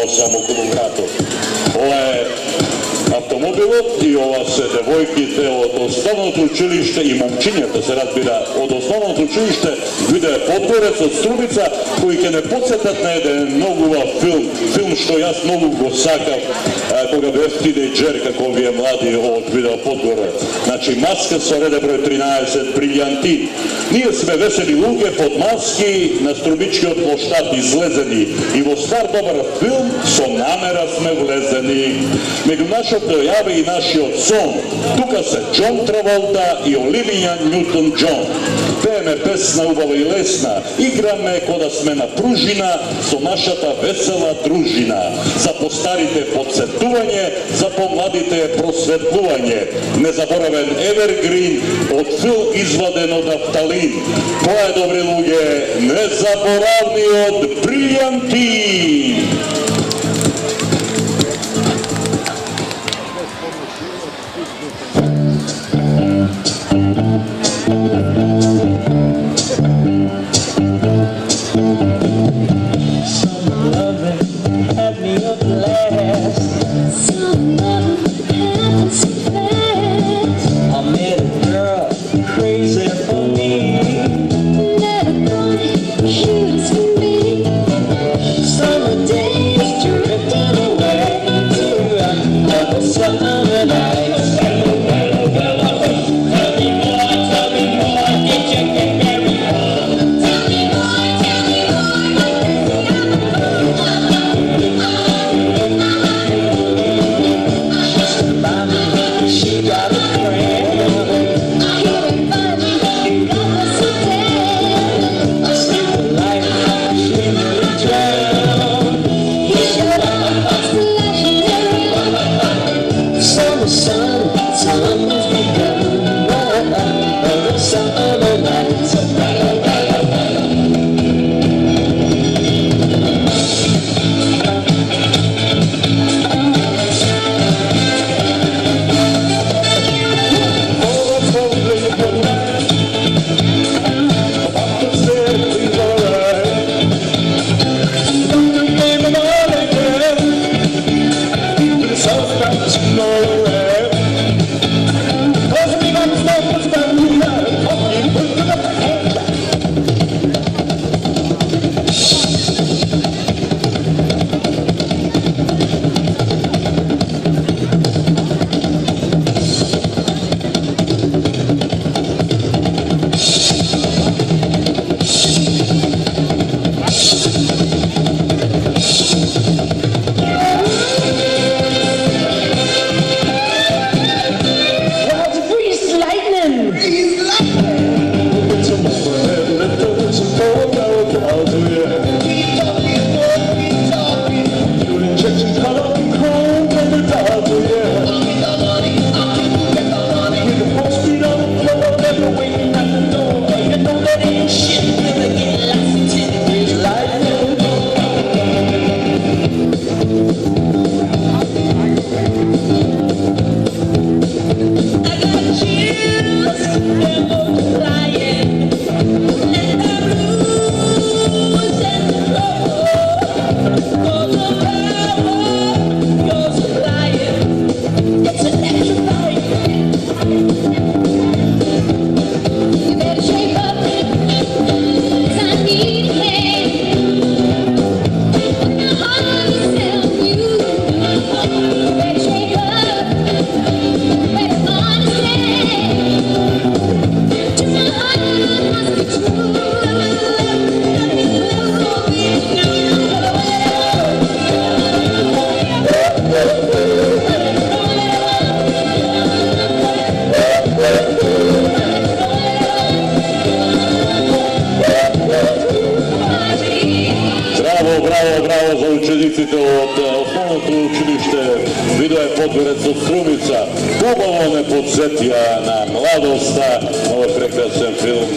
šetao sam okolo vrata. Ova je automobilot i ova se devojkite od osnovnog učilište i momčinjata se razbira od osnovnog učilište vide Podgorec od Strumica koji ke ne podsjetat na jedan mnogo film što ja mnogo gosakav koga bi teenager kako vi je mladi od video Podgorec. Znači maske su rede broj 13 Briljantin. Nije sme veseli luge pod maski na Strumički od ploštat izlezeni i vo star dobar film so namera sme vlezeni. Među našo pojave i naši odson. Tuka se John Travolta i Olivia Newton-John. Teme pesna, ubava i lesna. Igrame koda sme na pružina, so našata vesela družina. Za postarite podsjetuvanje, za pomladite prosvetljuvanje. Nezaboraven evergreen od film izvaden od naftalin. Koje dobre luge, nezaboravni od Briljantin. Bravo za učenicite od osnovnog učilište video je Podgorec od Strumica. Umalo ne podsjetija na mladost, ovo je prekrasan film.